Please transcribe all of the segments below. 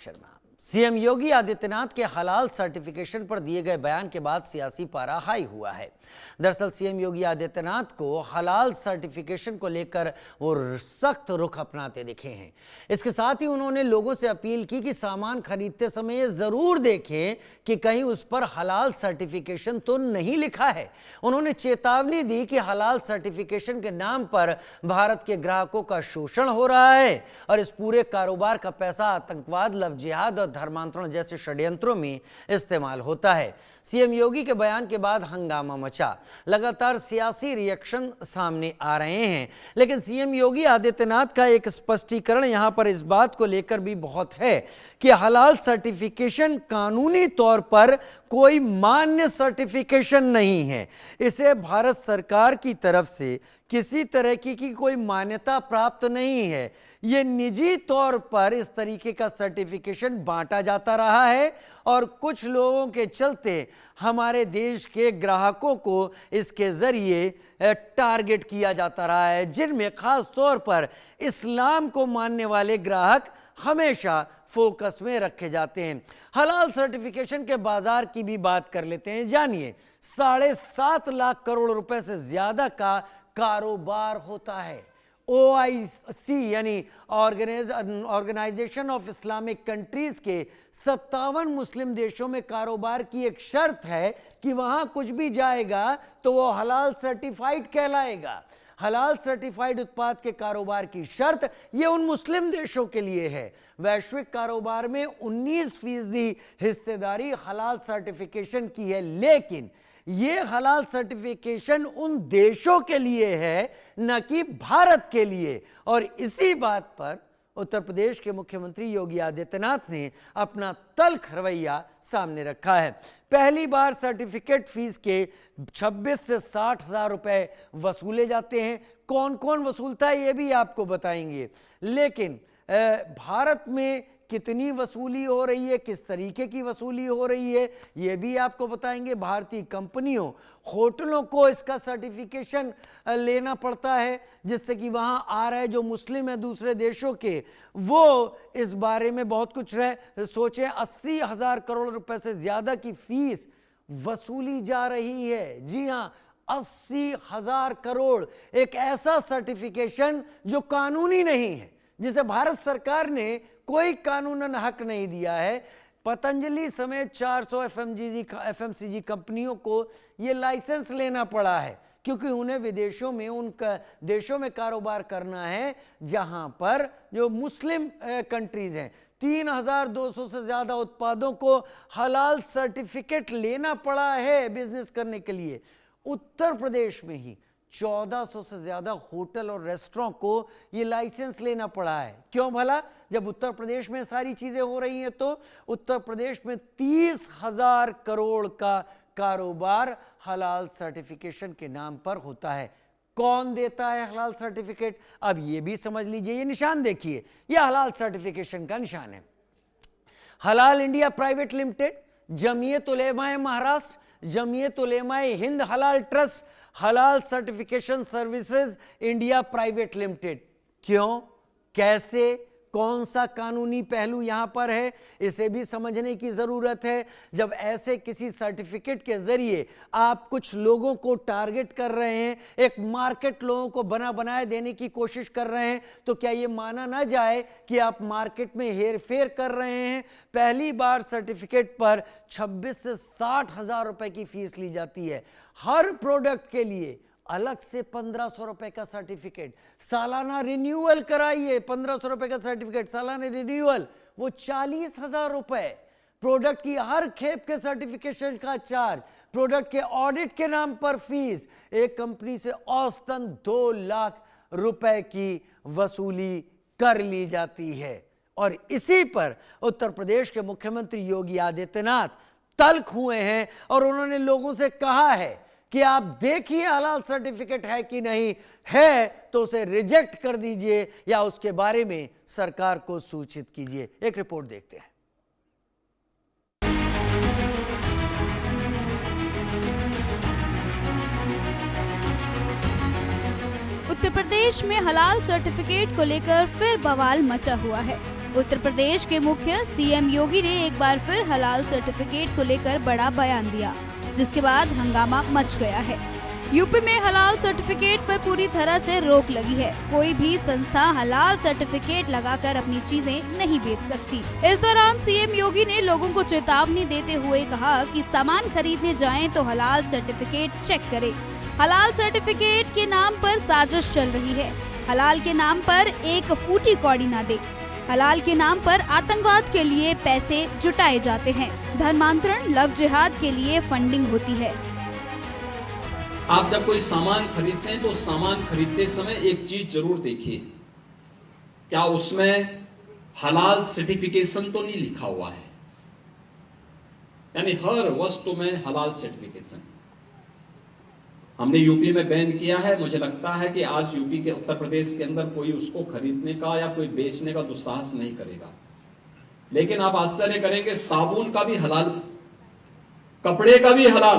Sharma. CM Yogi Adityanath के हलाल certification पर दिए गए बयान के बाद सियासी पारा हाई हुआ है। दरअसल सीएम योगी आदित्यनाथ को हलाल सर्टिफिकेशन को लेकर वो सख्त रुख अपनाते दिखे हैं। इसके साथ ही उन्होंने लोगों से अपील की कि सामान खरीदते समय ये जरूर देखें कि कहीं उस पर हलाल सर्टिफिकेशन तो नहीं लिखा है। उन्होंने चेतावनी दी कि हलाल सर्टिफिकेशन के नाम पर भारत के ग्राहकों का शोषण हो रहा है और इस पूरे कारोबार का पैसा आतंकवाद, लव जिहाद और धर्मांतरण जैसे षड्यंत्रों में इस्तेमाल होता है। सीएम योगी के बयान के बाद हंगामा मचा। लगातार सियासी रिएक्शन सामने आ रहे हैं, लेकिन सीएम योगी आदित्यनाथ का एक स्पष्टीकरण यहां पर इस बात को लेकर भी बहुत है कि हलाल सर्टिफिकेशन कानूनी तौर पर कोई मान्य सर्टिफिकेशन नहीं है। इसे भारत सरकार की तरफ से किसी तरह की कोई मान्यता प्राप्त नहीं है। ये निजी तौर पर इस तरीके का सर्टिफिकेशन बांटा जाता रहा है और कुछ लोगों के चलते हमारे देश के ग्राहकों को इसके जरिए टारगेट किया जाता रहा है, जिनमें खास तौर पर इस्लाम को मानने वाले ग्राहक हमेशा फोकस में रखे जाते हैं। हलाल सर्टिफिकेशन के बाजार की भी बात कर लेते हैं। जानिए, 7.5 लाख करोड़ रुपए से ज्यादा का कारोबार होता है। OIC यानी ऑर्गेनाइजेशन ऑफ इस्लामिक कंट्रीज के 57 मुस्लिम देशों में कारोबार की एक शर्त है कि वहां कुछ भी जाएगा तो वो हलाल सर्टिफाइड कहलाएगा। हलाल सर्टिफाइड उत्पाद के कारोबार की शर्त ये उन मुस्लिम देशों के लिए है। वैश्विक कारोबार में 19% हिस्सेदारी हलाल सर्टिफिकेशन की है, लेकिन ये हलाल सर्टिफिकेशन उन देशों के लिए है, न कि भारत के लिए। और इसी बात पर उत्तर प्रदेश के मुख्यमंत्री योगी आदित्यनाथ ने अपना तल्ख रवैया सामने रखा है। पहली बार सर्टिफिकेट फीस के 26 से 60 हजार रुपए वसूले जाते हैं। कौन कौन वसूलता है ये भी आपको बताएंगे, लेकिन भारत में कितनी वसूली हो रही है, किस तरीके की वसूली हो रही है, ये भी आपको बताएंगे। भारतीय कंपनियों, होटलों को इसका सर्टिफिकेशन लेना पड़ता है, जिससे कि वहां आ रहे जो मुस्लिम है दूसरे देशों के, वो इस बारे में बहुत कुछ सोचें। 80 हजार करोड़ रुपए से ज्यादा की फीस वसूली जा रही है। जी हां, 80 हजार करोड़। एक ऐसा सर्टिफिकेशन जो कानूनी नहीं है, जिसे भारत सरकार ने कोई कानूनन हक नहीं दिया है। पतंजलि समेत 400 FMCG कंपनियों को यह लाइसेंस लेना पड़ा है, क्योंकि उन्हें विदेशों में, उन देशों में कारोबार करना है जहां पर जो मुस्लिम कंट्रीज हैं। 3200 से ज्यादा उत्पादों को हलाल सर्टिफिकेट लेना पड़ा है बिजनेस करने के लिए। उत्तर प्रदेश में ही 1400 से ज्यादा होटल और रेस्टोरेंट को ये लाइसेंस लेना पड़ा है। क्यों भला? जब उत्तर प्रदेश में सारी चीजें हो रही हैं तो उत्तर प्रदेश में 30 हजार करोड़ का कारोबार हलाल सर्टिफिकेशन के नाम पर होता है। कौन देता है हलाल सर्टिफिकेट? अब ये भी समझ लीजिए। ये निशान देखिए, ये हलाल सर्टिफिकेशन का निशान है। हलाल India private limited, Jamiat उलेमाए Maharashtra, Jamiat उलेमाए Hind हलाल ट्रस्ट, हलाल certification services India private limited. क्यों, कैसे, कौन सा कानूनी पहलू यहां पर है, इसे भी समझने की जरूरत है। जब ऐसे किसी सर्टिफिकेट के जरिए आप कुछ लोगों को टारगेट कर रहे हैं, एक मार्केट लोगों को बनाए देने की कोशिश कर रहे हैं, तो क्या यह माना ना जाए कि आप मार्केट में हेरफेर कर रहे हैं? पहली बार सर्टिफिकेट पर 26 से 60 हजार रुपए की फीस ली जाती है। हर प्रोडक्ट के लिए अलग से 1500 रुपए का सर्टिफिकेट। सालाना रिन्यूअल कराइए, 1500 रुपए का सर्टिफिकेट, सालाना रिन्यूअल वो 40 हजार रुपए। प्रोडक्ट की हर खेप के सर्टिफिकेशन का चार्ज, प्रोडक्ट के ऑडिट के नाम पर फीस। एक कंपनी से औसतन 2 लाख रुपए की वसूली कर ली जाती है। और इसी पर उत्तर प्रदेश के मुख्यमंत्री योगी आदित्यनाथ तल्ख हुए हैं और उन्होंने लोगों से कहा है कि आप देखिए हलाल सर्टिफिकेट है कि नहीं है, तो उसे रिजेक्ट कर दीजिए या उसके बारे में सरकार को सूचित कीजिए। एक रिपोर्ट देखते हैं। उत्तर प्रदेश में हलाल सर्टिफिकेट को लेकर फिर बवाल मचा हुआ है। उत्तर प्रदेश के मुख्य सीएम योगी ने एक बार फिर हलाल सर्टिफिकेट को लेकर बड़ा बयान दिया, जिसके बाद हंगामा मच गया है। यूपी में हलाल सर्टिफिकेट पर पूरी तरह से रोक लगी है। कोई भी संस्था हलाल सर्टिफिकेट लगाकर अपनी चीजें नहीं बेच सकती। इस दौरान सीएम योगी ने लोगों को चेतावनी देते हुए कहा कि सामान खरीदने जाएं तो हलाल सर्टिफिकेट चेक करें। हलाल सर्टिफिकेट के नाम पर साजिश चल रही है। हलाल के नाम पर एक फूटी कौड़ी ना दे। हलाल के नाम पर आतंकवाद के लिए पैसे जुटाए जाते हैं। धर्मांतरण, लव जिहाद के लिए फंडिंग होती है। आप जब कोई सामान खरीदते हैं तो सामान खरीदते समय एक चीज जरूर देखिए, क्या उसमें हलाल सर्टिफिकेशन तो नहीं लिखा हुआ है। यानी हर वस्तु में हलाल सर्टिफिकेशन हमने यूपी में बैन किया है। मुझे लगता है कि आज यूपी के, उत्तर प्रदेश के अंदर कोई उसको खरीदने का या कोई बेचने का दुस्साहस नहीं करेगा। लेकिन आप आश्चर्य करेंगे, साबुन का भी हलाल, कपड़े का भी हलाल,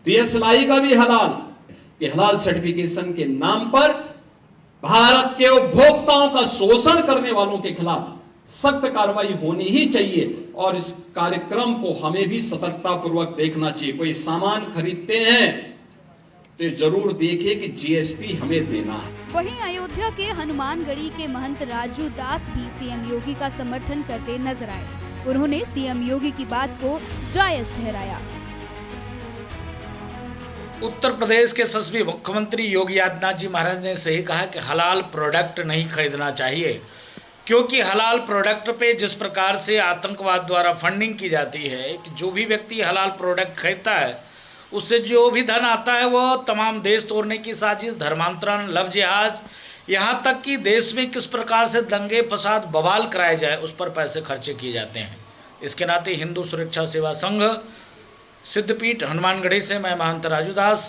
दियसलाई का भी हलाल, कि हलाल सर्टिफिकेशन के नाम पर भारत के उपभोक्ताओं का शोषण करने वालों के खिलाफ सख्त कार्रवाई होनी ही चाहिए। और इस कार्यक्रम को हमें भी सतर्कता पूर्वक देखना चाहिए। कोई सामान खरीदते हैं तो जरूर देखिए कि जीएसटी हमें देना है। वहीं अयोध्या के हनुमानगढ़ी के महंत राजू दास भी सीएम योगी का समर्थन करते नजर आए। उन्होंने सीएम योगी की बात को जायज ठहराया। उत्तर प्रदेश के यशस्वी मुख्यमंत्री योगी आदित्यनाथ जी महाराज ने सही कहा कि हलाल प्रोडक्ट नहीं खरीदना चाहिए, क्योंकि हलाल प्रोडक्ट पे जिस प्रकार से आतंकवाद द्वारा फंडिंग की जाती है कि जो भी व्यक्ति हलाल प्रोडक्ट खरीदता है उससे जो भी धन आता है वो तमाम देश तोड़ने की साजिश, धर्मांतरण, लव जिहाद, यहाँ तक कि देश में किस प्रकार से दंगे फसाद बवाल कराए जाए उस पर पैसे खर्चे किए जाते हैं। इसके नाते हिंदू सुरक्षा सेवा संघ सिद्धपीठ हनुमानगढ़ी से मैं महंत राजू दास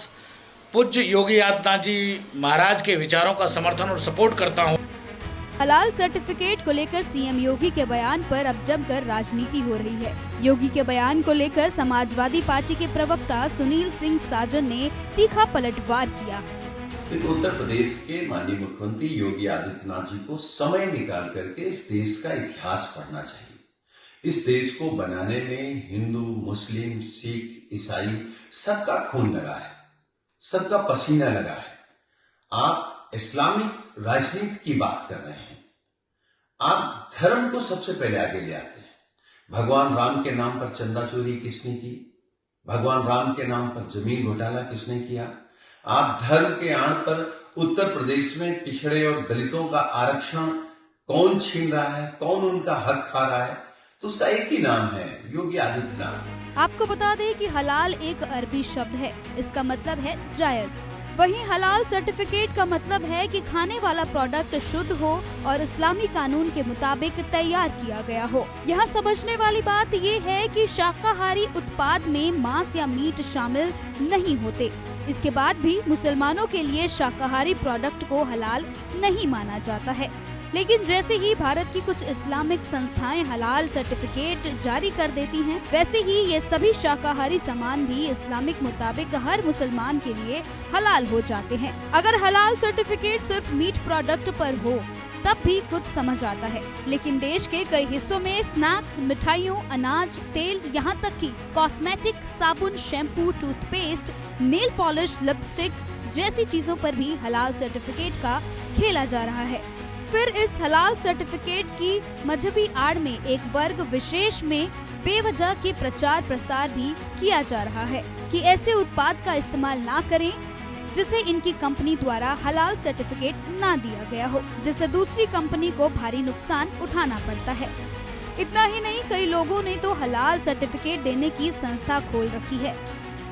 पूज्य योगी आदित्यनाथ जी महाराज के विचारों का समर्थन और सपोर्ट करता हूँ। हलाल सर्टिफिकेट को लेकर सीएम योगी के बयान पर अब जमकर राजनीति हो रही है। योगी के बयान को लेकर समाजवादी पार्टी के प्रवक्ता सुनील सिंह साजन ने तीखा पलटवार किया। उत्तर प्रदेश के माननीय मुख्यमंत्री योगी आदित्यनाथ जी को समय निकाल करके इस देश का इतिहास पढ़ना चाहिए। इस देश को बनाने में हिंदू, मुस्लिम, सिख, ईसाई सबका खून लगा है, सबका पसीना लगा है। आप इस्लामिक राजनीति की बात कर रहे हैं। आप धर्म को सबसे पहले आगे ले आते हैं। भगवान राम के नाम पर चंदा चोरी किसने की? भगवान राम के नाम पर जमीन घोटाला किसने किया? आप धर्म के आड़ पर उत्तर प्रदेश में पिछड़े और दलितों का आरक्षण कौन छीन रहा है, कौन उनका हक खा रहा है? तो उसका एक ही नाम है, योगी आदित्यनाथ। आपको बता दें कि हलाल एक अरबी शब्द है, इसका मतलब है जायज। वहीं हलाल सर्टिफिकेट का मतलब है कि खाने वाला प्रोडक्ट शुद्ध हो और इस्लामी कानून के मुताबिक तैयार किया गया हो। यहाँ समझने वाली बात ये है कि शाकाहारी उत्पाद में मांस या मीट शामिल नहीं होते। इसके बाद भी मुसलमानों के लिए शाकाहारी प्रोडक्ट को हलाल नहीं माना जाता है। लेकिन जैसे ही भारत की कुछ इस्लामिक संस्थाएं हलाल सर्टिफिकेट जारी कर देती हैं, वैसे ही ये सभी शाकाहारी सामान भी इस्लामिक मुताबिक हर मुसलमान के लिए हलाल हो जाते हैं। अगर हलाल सर्टिफिकेट सिर्फ मीट प्रोडक्ट पर हो तब भी कुछ समझ आता है, लेकिन देश के कई हिस्सों में स्नैक्स, मिठाइयों, अनाज, तेल, यहाँ तक कि कॉस्मेटिक, साबुन, shampoo, toothpaste, nail polish, lipstick जैसी चीजों पर भी हलाल सर्टिफिकेट का खेला जा रहा है। फिर इस हलाल सर्टिफिकेट की मजहबी आड़ में एक वर्ग विशेष में बेवजह के प्रचार प्रसार भी किया जा रहा है कि ऐसे उत्पाद का इस्तेमाल ना करें जिसे इनकी कंपनी द्वारा हलाल सर्टिफिकेट ना दिया गया हो, जिससे दूसरी कंपनी को भारी नुकसान उठाना पड़ता है। इतना ही नहीं, कई लोगों ने तो हलाल सर्टिफिकेट देने की संस्था खोल रखी है,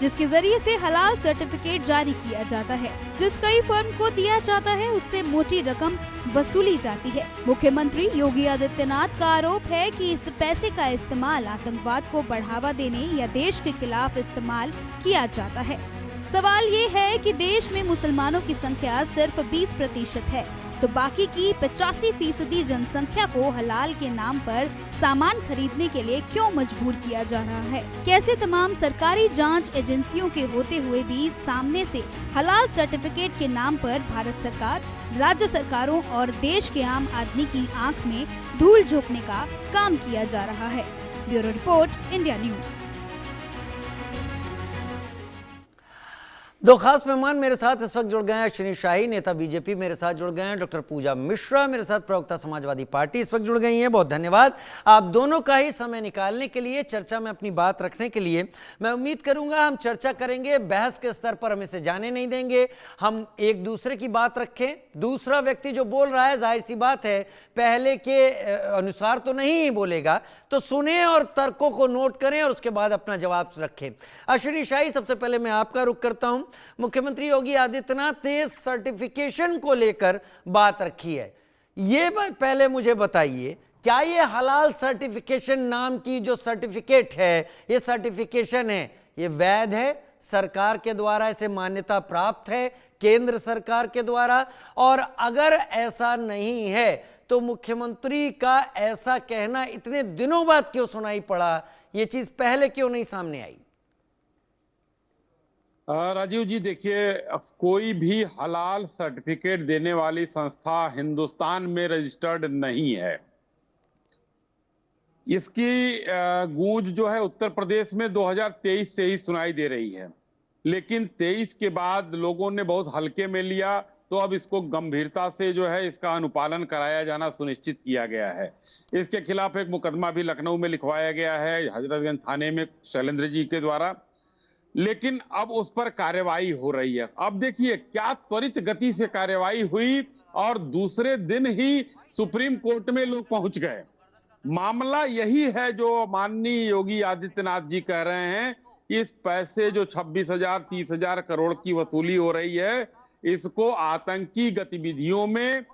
जिसके जरिए से हलाल सर्टिफिकेट जारी किया जाता है। जिस कई फर्म को दिया जाता है उससे मोटी रकम वसूली जाती है। मुख्यमंत्री योगी आदित्यनाथ का आरोप है कि इस पैसे का इस्तेमाल आतंकवाद को बढ़ावा देने या देश के खिलाफ इस्तेमाल किया जाता है। सवाल ये है कि देश में मुसलमानों की संख्या सिर्फ 20% है, तो बाकी की 85% जनसंख्या को हलाल के नाम पर सामान खरीदने के लिए क्यों मजबूर किया जा रहा है? कैसे तमाम सरकारी जांच एजेंसियों के होते हुए भी सामने से हलाल सर्टिफिकेट के नाम पर भारत सरकार, राज्य सरकारों और देश के आम आदमी की आंख में धूल झोंकने का काम किया जा रहा है। Bureau report, India news. दो खास मेहमान मेरे साथ इस वक्त जुड़ गए हैं। अश्विनी शाही, नेता बीजेपी, मेरे साथ जुड़ गए हैं। डॉक्टर पूजा मिश्रा, मेरे साथ प्रवक्ता समाजवादी पार्टी, इस वक्त जुड़ गई हैं। बहुत धन्यवाद आप दोनों का ही समय निकालने के लिए, चर्चा में अपनी बात रखने के लिए। मैं उम्मीद करूंगा हम चर्चा करेंगे, बहस के स्तर पर हम इसे जाने नहीं देंगे। हम एक दूसरे की बात रखें। दूसरा व्यक्ति जो बोल रहा है, जाहिर सी बात है पहले के अनुसार तो नहीं बोलेगा, तो सुने और तर्कों को नोट करें और उसके बाद अपना जवाब रखें। अश्विनी शाही, सबसे पहले मैं आपका रुख करता हूं। मुख्यमंत्री योगी आदित्यनाथ ने सर्टिफिकेशन को लेकर बात रखी है। ये पहले मुझे बताइए, क्या ये हलाल सर्टिफिकेशन नाम की जो सर्टिफिकेट है, ये सर्टिफिकेशन है, ये वैध है? सरकार के द्वारा इसे मान्यता प्राप्त है, केंद्र सरकार के द्वारा? और अगर ऐसा नहीं है तो मुख्यमंत्री का ऐसा कहना इतने दिनों बाद क्यों सुनाई पड़ा? ये चीज पहले क्यों नहीं सामने आई? राजीव जी, देखिए, कोई भी हलाल सर्टिफिकेट देने वाली संस्था हिंदुस्तान में रजिस्टर्ड नहीं है। इसकी गूंज जो है उत्तर प्रदेश में 2023 से ही सुनाई दे रही है, लेकिन 23 के बाद लोगों ने बहुत हल्के में लिया, तो अब इसको गंभीरता से जो है इसका अनुपालन कराया जाना सुनिश्चित किया गया है। इसके खिलाफ एक मुकदमा भी लखनऊ में लिखवाया गया है हजरतगंज थाने में शैलेंद्र जी के द्वारा, लेकिन अब उस पर कार्रवाई हो रही है। अब देखिए क्या त्वरित गति से कार्रवाई हुई और दूसरे दिन ही सुप्रीम कोर्ट में लोग पहुंच गए। मामला यही है जो माननीय योगी आदित्यनाथ जी कह रहे हैं कि इस पैसे जो 26,000 30,000 करोड़ की वसूली हो रही है, इसको आतंकी गतिविधियों में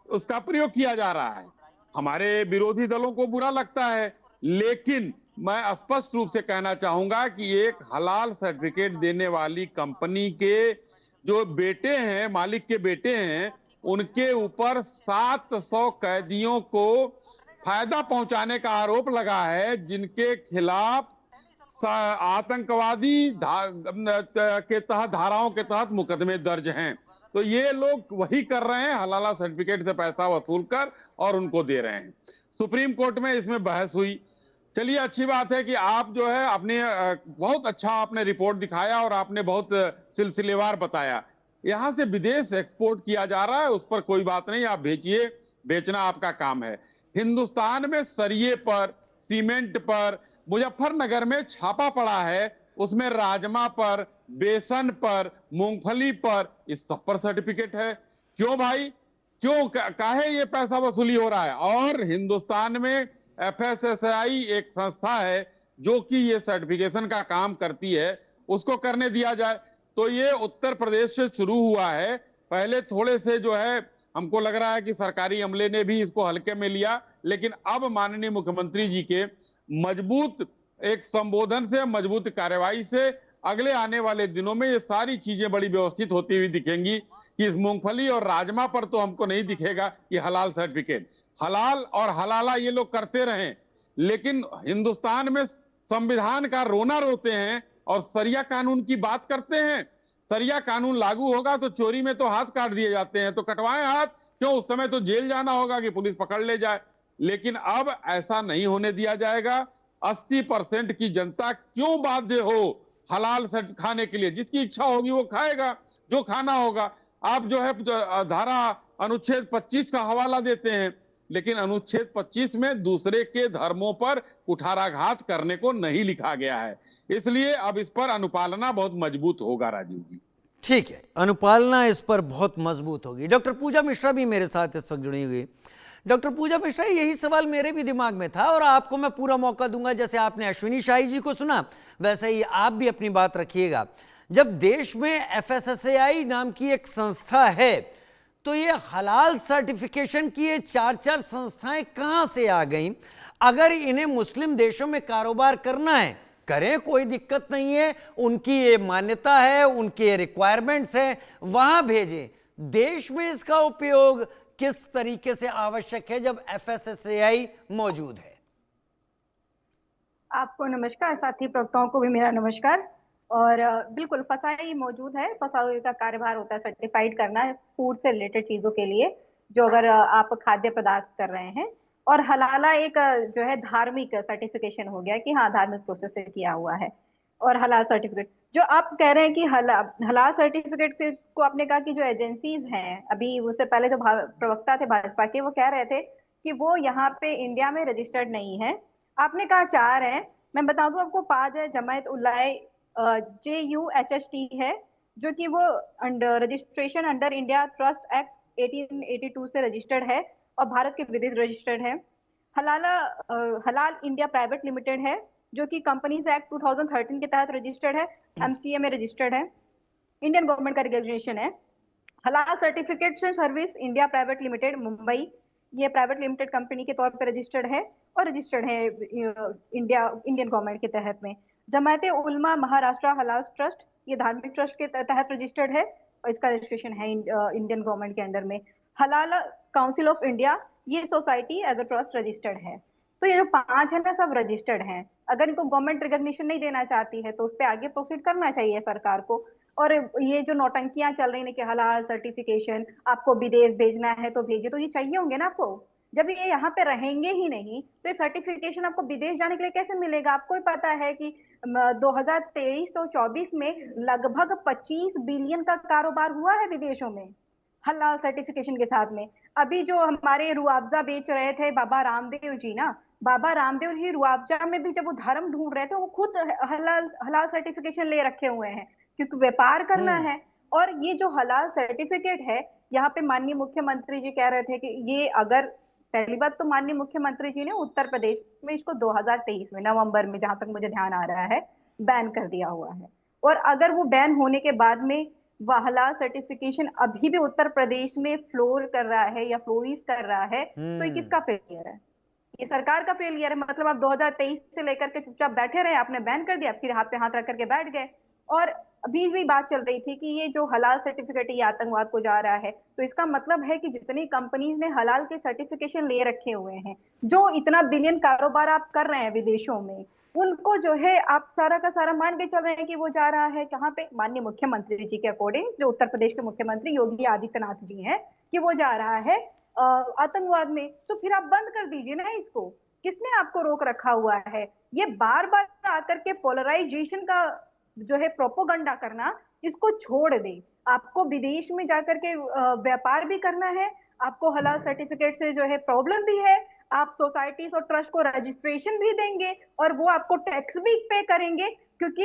उसका प्रयोग किया जा रहा है। हमारे विरोधी दलों को बुरा लगता है, लेकिन मैं स्पष्ट रूप से कहना चाहूंगा कि एक हलाल सर्टिफिकेट देने वाली कंपनी के जो बेटे हैं, मालिक के बेटे हैं, उनके ऊपर 700 कैदियों को फायदा पहुंचाने का आरोप लगा है, जिनके खिलाफ आतंकवादी के तहत धाराओं के तहत मुकदमे दर्ज हैं। तो ये लोग वही कर रहे हैं, हलाला सर्टिफिकेट से पैसा वसूल कर और उनको दे रहे हैं। सुप्रीम कोर्ट में इसमें बहस हुई। चलिए, अच्छी बात है कि आप जो है अपने बहुत अच्छा आपने रिपोर्ट दिखाया और आपने बहुत सिलसिलेवार बताया। यहां से विदेश एक्सपोर्ट किया जा रहा है, उस पर कोई बात नहीं, आप भेजिए, बेचना आपका काम है। हिंदुस्तान में सरिये पर, सीमेंट पर, मुजफ्फरनगर में छापा पड़ा है, उसमें राजमा पर, बेसन पर, मूंगफली पर, इस सब पर सर्टिफिकेट है। क्यों भाई, क्यों काहे ये पैसा वसूली हो रहा है? और हिंदुस्तान में FSSAI एक संस्था है जो कि ये सर्टिफिकेशन का काम करती है, उसको करने दिया जाए। तो ये उत्तर प्रदेश से शुरू हुआ है। पहले थोड़े से जो है हमको लग रहा है कि सरकारी अमले ने भी इसको हल्के में लिया, लेकिन अब माननीय मुख्यमंत्री जी के मजबूत एक संबोधन से, मजबूत कार्रवाई से अगले आने वाले दिनों में ये सारी चीजें बड़ी व्यवस्थित होती हुई दिखेंगी कि इस मूंगफली और राजमा पर तो हमको नहीं दिखेगा कि हलाल सर्टिफिकेट। हलाल और हलाला ये लोग करते रहें, लेकिन हिंदुस्तान में संविधान का रोना रोते हैं और सरिया कानून की बात करते हैं। सरिया कानून लागू होगा तो चोरी में तो हाथ काट दिए जाते हैं, तो कटवाएं हाथ, क्यों? उस समय तो जेल जाना होगा कि पुलिस पकड़ ले जाए। लेकिन अब ऐसा नहीं होने दिया जाएगा। 80% की जनता क्यों बाध्य हो हलाल खाने के लिए? जिसकी इच्छा होगी वो खाएगा, जो खाना होगा। आप जो है धारा अनुच्छेद 25 का हवाला देते हैं, लेकिन अनुच्छेद 25 में दूसरे के धर्मों पर कुठाराघात करने को नहीं लिखा गया है। इसलिए अब इस पर अनुपालना बहुत मजबूत होगा। राजीव जी, ठीक है, अनुपालना इस पर बहुत मजबूत होगी। डॉक्टर पूजा मिश्रा भी मेरे साथ इस वक्त जुड़ी हुई। डॉक्टर पूजा मिश्रा, यही सवाल मेरे भी दिमाग में था और आपको मैं पूरा मौका दूंगा। जैसे आपने अश्विनी शाही जी को सुना, वैसे ही आप भी अपनी बात रखिएगा। जब देश में FSSAI नाम की एक संस्था है, तो ये हलाल सर्टिफिकेशन की ये 4-4 संस्थाएं कहां से आ गईं? अगर इन्हें मुस्लिम देशों में कारोबार करना है, करें, कोई दिक्कत नहीं है, उनकी ये मान्यता है, उनके रिक्वायरमेंट्स हैं, वहां भेजें। देश में इसका उपयोग किस तरीके से आवश्यक है जब FSSAI मौजूद है? आपको नमस्कार, साथी प्रवक्ताओं को भी मेरा नमस्कार। और बिल्कुल फसाई मौजूद है। फसाई का कार्यभार होता है सर्टिफाइड करना है फूड से रिलेटेड चीजों के लिए, जो अगर आप खाद्य पदार्थ कर रहे हैं। और हलाला एक जो है धार्मिक सर्टिफिकेशन हो गया कि हाँ धार्मिक प्रोसेस से किया हुआ है। और हलाल सर्टिफिकेट जो आप कह रहे हैं कि हलाल सर्टिफिकेट को आपने कहा कि जो एजेंसीज हैं, अभी उससे पहले जो प्रवक्ता थे भाजपा के, वो कह रहे थे कि वो यहाँ पे इंडिया में रजिस्टर्ड नहीं है। आपने कहा 4 हैं, मैं बता दूं आपको 5 है। जमायत उलाए JUHHT है, जो कि वो under registration under India trust act 1882 से रजिस्टर्ड है और भारत के विदेश रजिस्टर्ड है। हलाल इंडिया प्राइवेट लिमिटेड है, जो कि कंपनीज एक्ट 2013 के तहत रजिस्टर्ड है, MCA में रजिस्टर्ड है, इंडियन गवर्नमेंट का रेगुलेशन है। हलाल certification service India private limited Mumbai, ये प्राइवेट लिमिटेड कंपनी के तौर पर रजिस्टर्ड है और रजिस्टर्ड है इंडियन गवर्नमेंट के तहत में। जमायत उलमा महाराष्ट्र हलाल ट्रस्ट, ये धार्मिक ट्रस्ट के तहत रजिस्टर्ड है और इसका रजिस्ट्रेशन है इंडियन गवर्नमेंट के अंडर में। हलाल काउंसिल ऑफ इंडिया, ये society as a trust registered है। तो ये जो 5 है ना, सब रजिस्टर्ड हैं। अगर इनको गवर्नमेंट रिकॉग्निशन नहीं देना चाहती है तो उस पर आगे प्रोसीड करना चाहिए सरकार को। और ये जो नौटंकियां चल रही हैं कि हलाल सर्टिफिकेशन आपको विदेश भेजना है तो भेजिए, तो ये चाहिए होंगे ना आपको। जब ये यहाँ पे रहेंगे ही नहीं तो ये सर्टिफिकेशन आपको विदेश जाने के लिए कैसे मिलेगा? आपको ही पता है कि 2023 तो 24 में लगभग 25 बिलियन का कारोबार हुआ है विदेशों में हलाल सर्टिफिकेशन के साथ में। अभी जो हमारे रुआवजा बेच रहे थे बाबा रामदेव जी ना, बाबा रामदेव जी रुआवजा में भी जब वो धर्म ढूंढ रहे थे, वो खुद हलाल सर्टिफिकेशन ले रखे हुए हैं, क्योंकि व्यापार करना है। और ये जो हलाल सर्टिफिकेट है, यहाँ पे माननीय मुख्यमंत्री जी कह रहे थे कि ये अगर, पहली बात तो माननीय मुख्यमंत्री जी ने उत्तर प्रदेश में इसको 2023 में नवंबर में, जहां तक मुझे ध्यान आ रहा है, बैन कर दिया हुआ है। और अगर वो बैन होने के बाद में वह हलाल सर्टिफिकेशन अभी भी उत्तर प्रदेश में फ्लोर कर रहा है या फ्लोरिश कर रहा है, तो ये किसका फेलियर है? ये सरकार का फेलियर है। मतलब आप 2023 से लेकर के चुपचाप बैठे रहे, आपने बैन कर दिया, फिर हाथ पे हाथ रख करके बैठ गए। और अभी भी बात चल रही थी कि ये जो हलाल सर्टिफिकेट ये आतंकवाद को जा रहा है, तो इसका मतलब है कि जितनी कंपनीज ने हलाल के सर्टिफिकेशन ले रखे हुए हैं, जो इतना बिलियन कारोबार आप कर रहे हैं विदेशों में, उनको जो है आप सारा का सारा मान के चल रहे हैं कि वो जा रहा है कहाँ पे? माननीय मुख्यमंत्री जी के अकॉर्डिंग, जो उत्तर प्रदेश के मुख्यमंत्री योगी आदित्यनाथ जी हैं, कि वो जा रहा है आतंकवाद में। तो फिर आप बंद कर दीजिए ना इसको। किसने आपको रोक रखा हुआ है? ये बार बार आकर के पोलराइजेशन का जो है प्रोपोगंडा करना, इसको छोड़ दे। आपको विदेश में जाकर के व्यापार भी करना है, आपको हलाल सर्टिफिकेट से जो है प्रॉब्लम भी है, आप सोसाइटीज और ट्रस्ट को रजिस्ट्रेशन भी देंगे और वो आपको टैक्स भी पे करेंगे, क्योंकि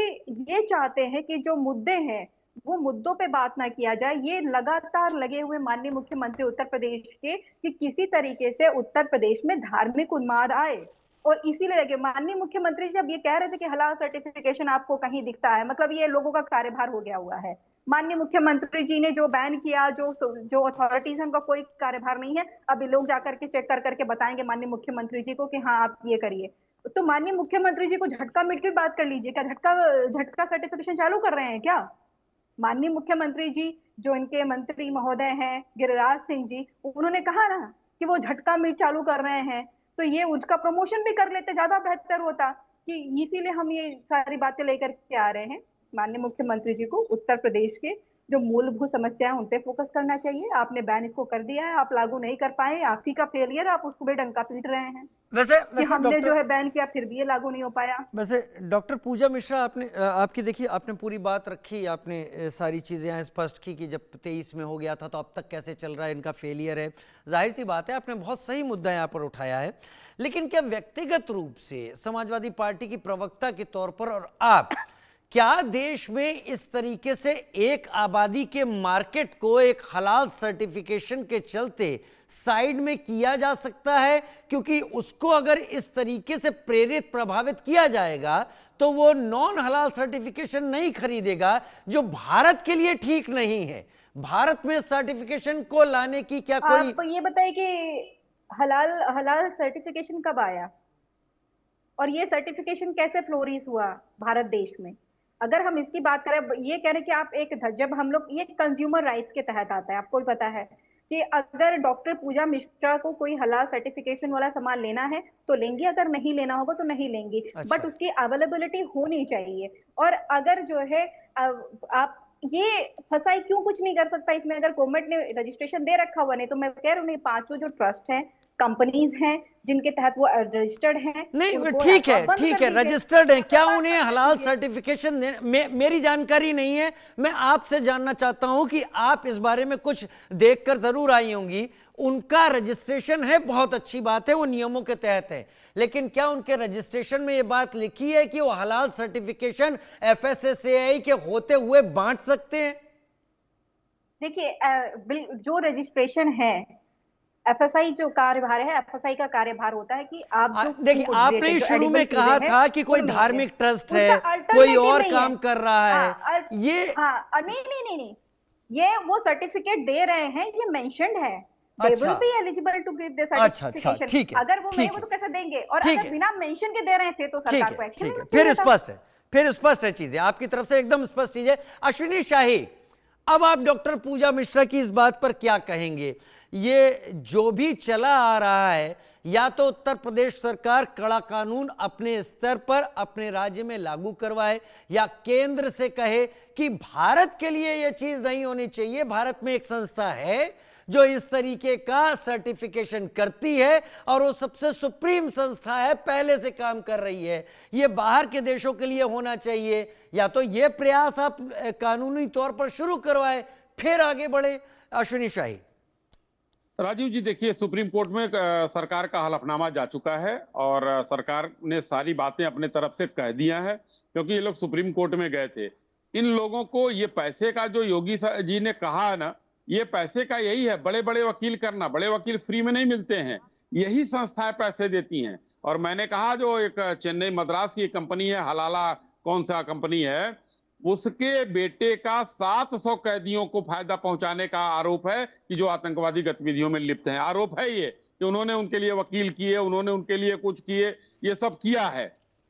ये चाहते हैं कि जो मुद्दे हैं वो मुद्दों पे बात ना किया जाए। ये लगातार लगे हुए माननीय मुख्यमंत्री उत्तर प्रदेश के कि किसी तरीके से उत्तर प्रदेश में धार्मिक उन्माद आए, और इसीलिए लगे। माननीय मुख्यमंत्री जब ये कह रहे थे कि हलाल सर्टिफिकेशन आपको कहीं दिखता है, मतलब ये लोगों का कार्यभार हो गया हुआ है। माननीय मुख्यमंत्री जी ने जो बैन किया, जो अथॉरिटीज है उनका कोई कार्यभार नहीं है। अभी लोग जाकर के चेक कर करके बताएंगे माननीय मुख्यमंत्री जी को कि हाँ आप ये करिए। तो माननीय मुख्यमंत्री जी को झटका मीट की बात कर लीजिए। क्या झटका सर्टिफिकेशन चालू कर रहे हैं क्या माननीय मुख्यमंत्री जी? जो इनके मंत्री महोदय हैं गिरिराज सिंह जी, उन्होंने कहा ना कि वो झटका मीट चालू कर रहे हैं, तो ये उसका प्रमोशन भी कर लेते, ज्यादा बेहतर होता। कि इसीलिए हम ये सारी बातें लेकर के आ रहे हैं। माननीय मुख्यमंत्री जी को उत्तर प्रदेश के जो मूलभूत समस्या है उन पे फोकस करना चाहिए। आपने बैन इसको कर दिया है, आप लागू नहीं कर पाए, आप ही का फेलियर, आप उसको भी डंका पीट रहे हैं वैसे कि हमने जो है बैन किया फिर भी ये लागू नहीं हो पाया। वैसे डॉक्टर पूजा मिश्रा, आपने आपकी देखिए, आपने पूरी बात रखी, आपने सारी चीज़ें यहाँ स्पष्ट की कि जब 23 में हो गया था तो अब तक कैसे चल रहा है, इनका फेलियर है। जाहिर सी बात है, आपने बहुत सही मुद्दा यहाँ पर उठाया है। लेकिन क्या व्यक्तिगत रूप से समाजवादी पार्टी की प्रवक्ता के तौर पर और आप, क्या देश में इस तरीके से एक आबादी के मार्केट को एक हलाल सर्टिफिकेशन के चलते साइड में किया जा सकता है? क्योंकि उसको अगर इस तरीके से प्रेरित प्रभावित किया जाएगा तो वो नॉन हलाल सर्टिफिकेशन नहीं खरीदेगा, जो भारत के लिए ठीक नहीं है। भारत में सर्टिफिकेशन को लाने की क्या कोई, आप ये बताइए कि हलाल सर्टिफिकेशन कब आया और ये सर्टिफिकेशन कैसे फ्लोरिश हुआ भारत देश में? अगर हम इसकी बात करें, ये कह रहे हैं कि आप एक, जब हम लोग, ये कंज्यूमर राइट्स के तहत आता है, आपको भी पता है कि अगर डॉक्टर पूजा मिश्रा को कोई हलाल सर्टिफिकेशन वाला सामान लेना है तो लेंगी, अगर नहीं लेना होगा तो नहीं लेंगी। अच्छा। बट उसकी अवेलेबिलिटी होनी चाहिए। और अगर जो है आप ये फसाई क्यों कुछ नहीं कर सकता इसमें, अगर गवर्नमेंट ने रजिस्ट्रेशन दे रखा हुआ, नहीं तो मैं कह रही हूँ पांचों जो ट्रस्ट हैं, कंपनीज हैं जिनके तहत वो रजिस्टर्ड हैं, नहीं उनको ठीक आप है, बंद ठीक कर है, दीजिए। रजिस्टर्ड है, क्या तो उन्हें बात हलाल कीजिए। सर्टिफिकेशन मेरी जानकारी नहीं है। मैं आपसे जानना चाहता हूं कि आप इस बारे में कुछ देखकर जरूर आई होंगी। उनका रजिस्ट्रेशन है, बहुत अच्छी बात है, वो नियमों के तहत है, लेकिन क्या उनके रजिस्ट्रेशन में ये बात लिखी है कि वो हलाल सर्टिफिकेशन FSSAI के होते हुए बांट सकते हैं? देखिए, जो रजिस्ट्रेशन है, एफएसआई जो कार्यभार है, एफएसआई का कार्यभार होता है कि आप जो देखिए, food आपने related, जो शुरू में edible कहा चीजें था हैं, कि कोई उनमें धार्मिक ट्रस्ट उसका है, कोई alternative और नहीं काम कर रहा है, ये नहीं नहीं नहीं नहीं, ये वो सर्टिफिकेट दे रहे हैं, ये मेंशन्ड है। They अच्छा। will be eligible to give the अच्छा, certification। ठीक है, अगर वो ठीक नहीं, वो है। तो कैसे देंगे? और ठीक अगर है। बिना मेंशन के दे रहे हैं फिर तो ठीक सरकार को है, एक्शन ठीक है, लेना फिर चाहिए था। स्पष्ट है, फिर स्पष्ट है चीजें आपकी तरफ से, एकदम स्पष्ट चीजें। अश्विनी शाही, अब आप डॉक्टर पूजा मिश्रा की इस बात पर क्या कहेंगे? ये जो भी चला आ रहा है, या तो उत्तर प्रदेश सरकार कड़ा कानून अपने स्तर पर अपने राज्य में लागू करवाए, या केंद्र से कहे कि भारत के लिए यह चीज नहीं होनी चाहिए, भारत में एक संस्था है जो इस तरीके का सर्टिफिकेशन करती है और वो सबसे सुप्रीम संस्था है, पहले से काम कर रही है, ये बाहर के देशों के लिए होना चाहिए। या तो ये प्रयास आप कानूनी तौर पर शुरू करवाए, फिर आगे बढ़े। अश्विनी शाही। राजीव जी, देखिए, सुप्रीम कोर्ट में सरकार का हलफनामा जा चुका है और सरकार ने सारी बातें अपने तरफ से कह दिया है, क्योंकि ये लोग सुप्रीम कोर्ट में गए थे। इन लोगों को ये पैसे का जो योगी जी ने कहा है ना, ये पैसे का यही है, बड़े बड़े वकील करना। बड़े वकील फ्री में नहीं मिलते हैं, यही संस्थाएं पैसे देती हैं। और मैंने कहा जो एक चेन्नई मद्रास की कंपनी है, हलाला कौन सा कंपनी है, उसके बेटे का 700 कैदियों को फायदा पहुंचाने का आरोप है कि जो आतंकवादी गतिविधियों में लिप्त हैं। आरोप है ये कि उन्होंने उनके लिए वकील किए, उन्होंने उनके लिए कुछ किए, ये सब किया है।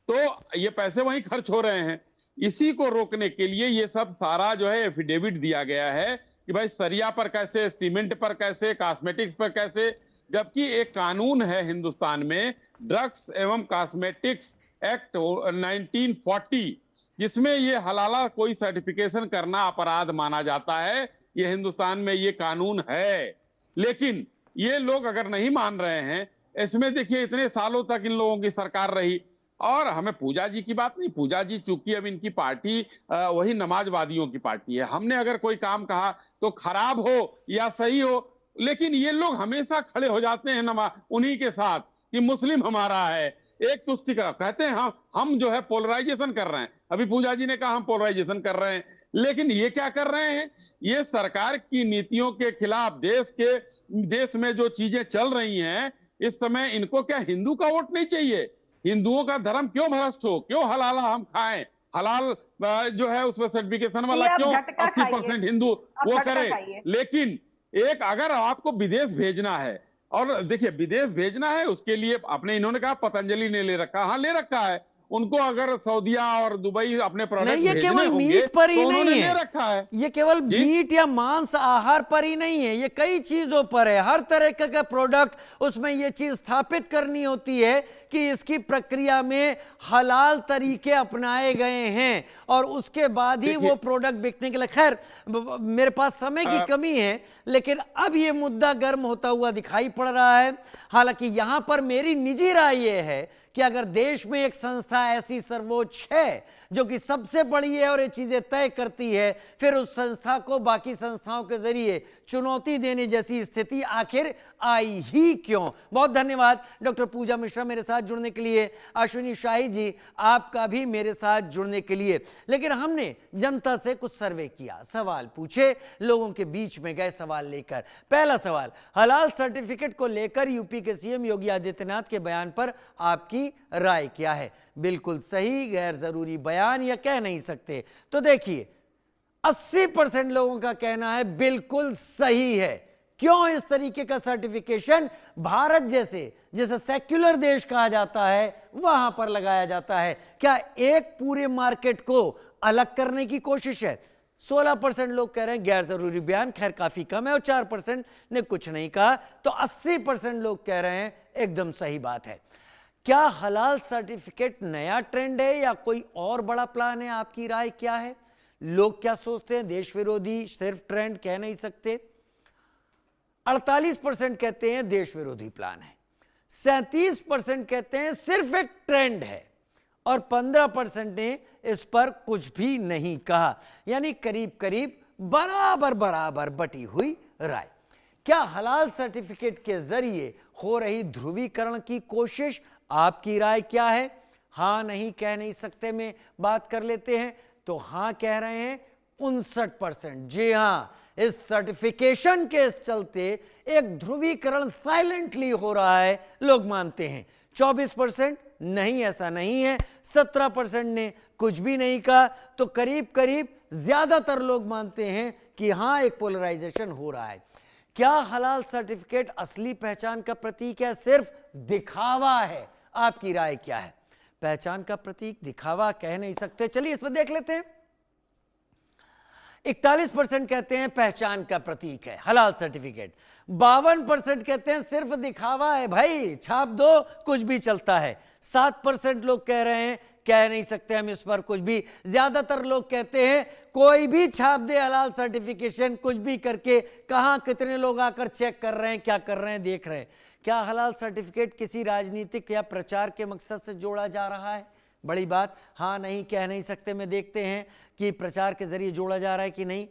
तो ये पैसे वहीं खर्च हो रहे हैं। इसी को रोकने के लिए ये सब सारा जो है एफिडेविट दिया गया है कि भाई सरिया पर कैसे, सीमेंट पर कैसे, कॉस्मेटिक्स पर कैसे, जबकि एक कानून है हिंदुस्तान में, ड्रग्स एवं कॉस्मेटिक्स एक्ट 1940, जिसमें ये हलाला कोई सर्टिफिकेशन करना अपराध माना जाता है। ये हिंदुस्तान में ये कानून है, लेकिन ये लोग अगर नहीं मान रहे हैं, इसमें देखिए इतने सालों तक इन लोगों की सरकार रही। और हमें पूजा जी की बात नहीं, पूजा जी चूंकि अब इनकी पार्टी वही नमाजवादियों की पार्टी है। हमने अगर कोई काम कहा तो खराब हो या सही हो, लेकिन ये लोग हमेशा खड़े हो जाते हैं उन्हीं के साथ कि मुस्लिम हमारा है, एक तुष्टि का कहते हैं हम जो है पोलराइजेशन कर रहे हैं। अभी पूजा जी ने कहा हम पोलराइजेशन कर रहे हैं, लेकिन ये क्या कर रहे हैं? ये सरकार की नीतियों के खिलाफ देश में जो चीजें चल रही हैं इस समय, इनको क्या हिंदू का वोट नहीं चाहिए? हिंदुओं का धर्म क्यों भ्रष्ट हो? क्यों हलाला हम खाएं? हलाल जो है उसमें सर्टिफिकेशन वाला क्यों 80% हिंदू वो करे? लेकिन एक अगर आपको विदेश भेजना है, और देखिए विदेश भेजना है उसके लिए अपने, इन्होंने कहा पतंजलि ने ले रखा, हाँ ले रखा है। उनको अगर सऊदिया और दुबई अपने प्रोडक्ट ये केवल मीट पर ही नहीं ले है, रखा है। ये केवल मीट या मांस आहार पर ही नहीं है, ये कई चीजों पर है। हर तरह का प्रोडक्ट, उसमें ये चीज स्थापित करनी होती है कि इसकी प्रक्रिया में हलाल तरीके अपनाए गए हैं और उसके बाद ही वो प्रोडक्ट बिकने के लिए। खैर, मेरे पास समय की कमी है, लेकिन अब ये मुद्दा गर्म होता हुआ दिखाई पड़ रहा है। हालांकि यहां पर मेरी निजी राय ये है कि अगर देश में एक संस्था ऐसी सर्वोच्च है जो कि सबसे बड़ी है और ये चीजें तय करती है, फिर उस संस्था को बाकी संस्थाओं के जरिए चुनौती देने जैसी स्थिति आखिर आई ही क्यों? बहुत धन्यवाद डॉक्टर पूजा मिश्रा मेरे साथ जुड़ने के लिए। अश्विनी शाही जी, आपका भी मेरे साथ जुड़ने के लिए। लेकिन हमने जनता से कुछ सर्वे किया, सवाल पूछे, लोगों के बीच में गए सवाल लेकर। पहला सवाल, हलाल सर्टिफिकेट को लेकर यूपी के सीएम योगी आदित्यनाथ के बयान पर आपकी राय क्या है? बिल्कुल सही, गैर जरूरी बयान, या कह नहीं सकते। तो देखिए 80% लोगों का कहना है बिल्कुल सही है। क्यों इस तरीके का सर्टिफिकेशन भारत जैसे सेक्युलर देश कहा जाता है वहां पर लगाया जाता है? क्या एक पूरे मार्केट को अलग करने की कोशिश है। 16% लोग कह रहे हैं गैर जरूरी बयान, खैर काफी कम है, और 4% ने कुछ नहीं कहा, तो 80% लोग कह रहे हैं एकदम सही बात है। क्या हलाल सर्टिफिकेट नया ट्रेंड है या कोई और बड़ा प्लान है? आपकी राय क्या है? लोग क्या सोचते हैं? देश विरोधी सिर्फ ट्रेंड कह नहीं सकते। 48% कहते हैं देश विरोधी प्लान है, 37% कहते हैं सिर्फ एक ट्रेंड है, और 15% ने इस पर कुछ भी नहीं कहा। यानी करीब करीब बराबर बराबर बटी हुई राय। क्या हलाल सर्टिफिकेट के जरिए हो रही ध्रुवीकरण की कोशिश, आपकी राय क्या है? हां नहीं कह नहीं सकते में बात कर लेते हैं। तो हां कह रहे हैं 59%। जी हां, इस सर्टिफिकेशन के चलते एक ध्रुवीकरण साइलेंटली हो रहा है, लोग मानते हैं। 24% नहीं, ऐसा नहीं है। 17% ने कुछ भी नहीं कहा। तो करीब करीब ज्यादातर लोग मानते हैं कि हां एक पोलराइजेशन हो रहा है। क्या हलाल सर्टिफिकेट असली पहचान का प्रतीक है, सिर्फ दिखावा है? आपकी राय क्या है? पहचान का प्रतीक, दिखावा कह नहीं सकते। चलिए इस पर देख लेते हैं। 41% कहते हैं पहचान का प्रतीक है हलाल सर्टिफिकेट। 52% कहते हैं सिर्फ दिखावा है, भाई छाप दो कुछ भी चलता है। 7% लोग कह रहे हैं कह नहीं सकते हम इस पर कुछ भी। ज्यादातर लोग कहते हैं कोई भी छाप दे हलाल सर्टिफिकेशन, कुछ भी करके। कहां कितने लोग आकर चेक कर रहे हैं, क्या कर रहे हैं, देख रहे हैं। क्या हलाल सर्टिफिकेट किसी राजनीतिक या प्रचार के मकसद से जोड़ा जा रहा है? बड़ी बात, हां नहीं कह नहीं सकते में देखते हैं कि प्रचार के जरिए जोड़ा जा रहा है कि नहीं।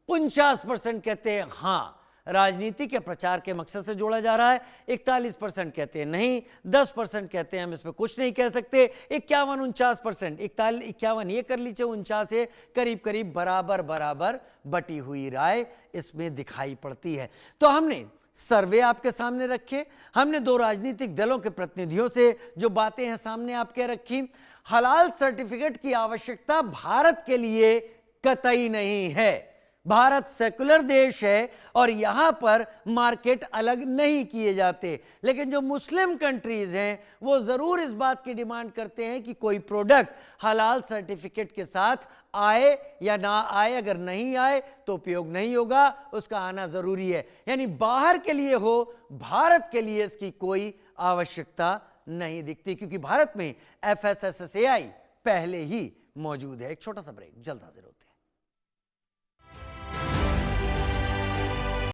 49% कहते हैं हां राजनीति के प्रचार के मकसद से जोड़ा जा रहा है। 41% कहते हैं नहीं। 10% कहते हैं हम इस पर कुछ नहीं कह सकते। 51-49%, 51 ये कर लीजिए, 49 से करीब करीब बराबर बराबर बटी हुई राय इसमें दिखाई पड़ती है। तो हमने सर्वे आपके सामने रखे, हमने दो राजनीतिक दलों के प्रतिनिधियों से जो बातें हैं सामने आपके रखी। हलाल सर्टिफिकेट की आवश्यकता भारत के लिए कतई नहीं है। भारत सेकुलर देश है और यहां पर मार्केट अलग नहीं किए जाते। लेकिन जो मुस्लिम कंट्रीज हैं वो जरूर इस बात की डिमांड करते हैं कि कोई प्रोडक्ट हलाल सर्टिफिकेट के साथ आए या ना आए, अगर नहीं आए तो उपयोग नहीं होगा, उसका आना जरूरी है। यानी बाहर के लिए हो, भारत के लिए इसकी कोई आवश्यकता नहीं दिखती, क्योंकि भारत में FSSAI पहले ही मौजूद है। एक छोटा सा ब्रेक, जल्द हाजिर होते हैं।